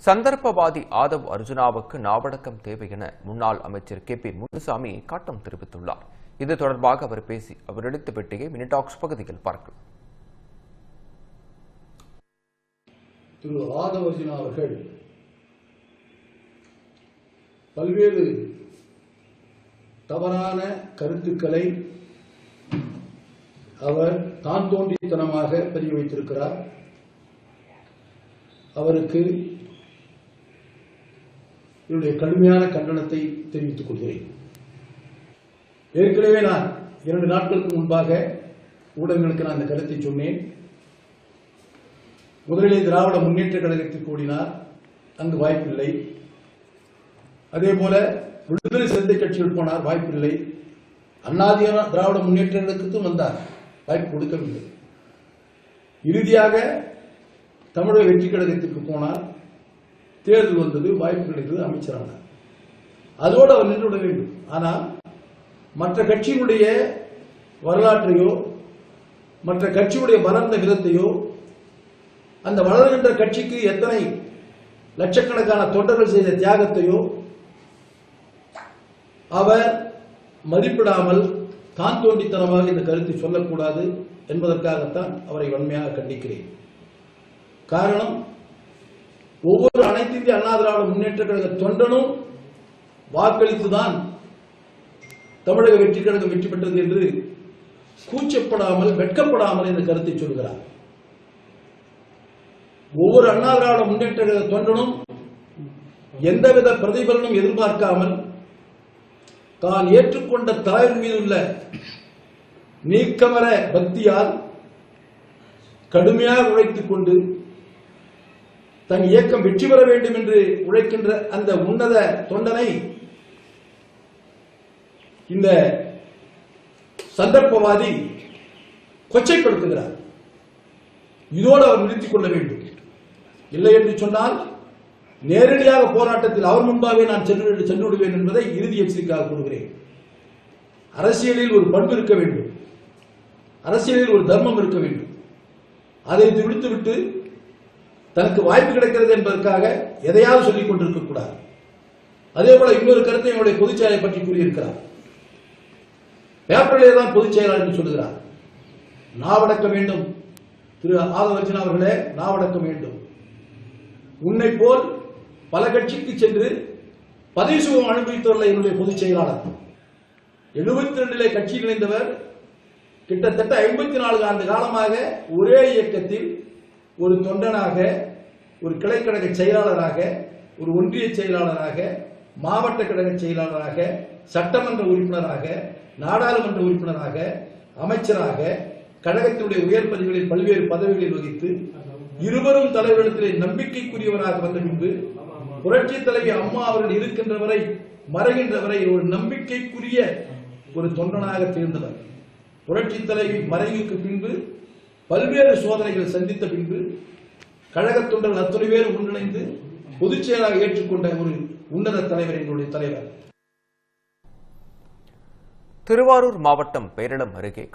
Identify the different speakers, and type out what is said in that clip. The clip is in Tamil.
Speaker 1: சந்தர்ப்பவாதி ஆதவ் அர்ஜுனாவுக்கு நாவடக்கம் தேவை என முன்னாள் அமைச்சர் கே.பி. முனுசாமி காட்டம் தெரிவித்துள்ளார். இது தொடர்பாக அவர் எடுத்த பேட்டியை மினிடாக்ஸ் பகுதியில் பார்க்கலாம்.
Speaker 2: திரு ஆதவ் அர்ஜுனா அவர்கள் பல்வேறு தவறான கருத்துக்களை அவர் தான் தோன்றித்தனமாக பதிவு வைத்திருக்கிறார். அவருக்கு என்னுடைய கடுமையான கண்டனத்தை தெரிவித்துக் கொள்கிறேன். ஏற்கனவே நான் 2 நாட்களுக்கு முன்பாக ஊடகங்களுக்கு நான் இந்த கருத்தை சொன்னேன். முதலிலே திராவிட முன்னேற்ற கழகத்தில் கூடினார், அங்கு வாய்ப்பில்லை. அதேபோல விடுதலை சிறுத்தை கட்சியில் போனார், வாய்ப்பில்லை. அண்ணாதி திராவிட முன்னேற்ற கழகத்துக்கும் வந்தார், வாய்ப்பு கொடுக்கவில்லை. இறுதியாக தமிழக வெற்றி கழகத்திற்கு போனார், தேர்தல் வந்தது, வாய்ப்பு கிடைத்தது, அமைச்சரானார். அதோடு அவர் நின்றுவிட வேண்டும். ஆனால் மற்ற கட்சியினுடைய வரலாற்றையோ மற்ற கட்சியுடைய வளர்ந்த விதத்தையோ அந்த வளர்கின்ற கட்சிக்கு எத்தனை லட்சக்கணக்கான தொண்டர்கள் செய்த தியாகத்தையோ அவர் மதிப்பிடாமல் தான் தோண்டித்தனமாக இந்த கருத்தை சொல்லக்கூடாது என்பதற்காகத்தான் அவரை வன்மையாக கண்டிக்கிறேன். காரணம், ஒவ்வொரு அனைத்து இந்திய அண்ணா திராவிட முன்னேற்ற கழக தொண்டனும் வாக்களித்துதான் தமிழக வெற்றி கழகம் வெற்றி பெற்றது என்று கூச்சப்படாமல் வெட்கப்படாமல் இந்த கருத்தை சொல்கிறார். ஒவ்வொரு அண்ணா திராவிட முன்னேற்ற கழக தொண்டனும் எந்தவித பிரதிபலனும் எதிர்பார்க்காமல் தான் ஏற்றுக்கொண்ட தலைவர் மீது உள்ள நீக்கமர பக்தியால் கடுமையாக உழைத்துக் கொண்டு தன் இயக்கம் வெற்றி பெற வேண்டும் என்று உழைக்கின்ற அந்த உன்னத தொண்டனை இந்த சந்தர்ப்பவாதி கொச்சைப்படுத்துகிறார். இதோடு அவர் நிறுத்திக் கொள்ள வேண்டும். இல்லை என்று சொன்னால் நேரடியாக போராட்டத்தில் அவர் முன்பாகவே நான் சென்று விடுவேன் என்பதை இறுதி எச்சரிக்கையாக கூறுகிறேன். அரசியலில் ஒரு பண்பு இருக்க வேண்டும், அரசியலில் ஒரு தர்மம் இருக்க வேண்டும். அதை விடுத்துவிட்டு தனக்கு வாய்ப்பு கிடைக்கிறது என்பதற்காக எதையாவது சொல்லிக் கொண்டிருக்க கூடாது. அதே போல இன்னொரு கருத்தை என்னுடைய பொதுச் செயலாளரை பற்றி கூறியிருக்கிறார். பேப்பரிலே தான் பொதுச் செயலாளர் என்று சொல்லுகிறார். நாவடக்க வேண்டும் திரு ஆதவ் அர்ஜுனா அவர்களே, நாவடக்க வேண்டும். உன்னை போல் பல கட்சிக்கு சென்று பதவி சுகம் அனுபவித்துள்ள என்னுடைய பொதுச் செயலாளர் 72 கட்சியில் இணைந்தவர். கிட்டத்தட்ட 54 ஆண்டு காலமாக ஒரே இயக்கத்தில் ஒரு தொண்டனாக, ஒரு கிளைக்கழக செயலாளராக, ஒரு ஒன்றிய செயலாளராக, மாவட்ட கழக செயலாளராக, சட்டமன்ற உறுப்பினராக, நாடாளுமன்ற உறுப்பினராக, அமைச்சராக, கழகத்தினுடைய உயர் பதவிகளில் பல்வேறு பதவிகளில் வகித்து இருவரும் தலைவரிடத்திலே நம்பிக்கைக்குரியவராக வந்த பின்பு புரட்சி தலைவி அம்மா அவர்கள் இருக்கின்ற வரை மறைகின்ற வரை ஒரு நம்பிக்கைக்குரிய ஒரு தொண்டனாக தேர்ந்தவர். புரட்சி தலைவி மறைவுக்கு பின்பு பல்வேறு சோதனைகள் சந்தித்த பின்பு கழக தொண்டர்கள் அத்தனை பேர் ஒன்றிணைந்து பொதுச் செயலாளராக ஏற்றுக்கொண்ட ஒரு உன்னத தலைவர் எங்களுடைய தலைவர்.
Speaker 1: திருவாரூர் மாவட்டம் பேரளம் அருகே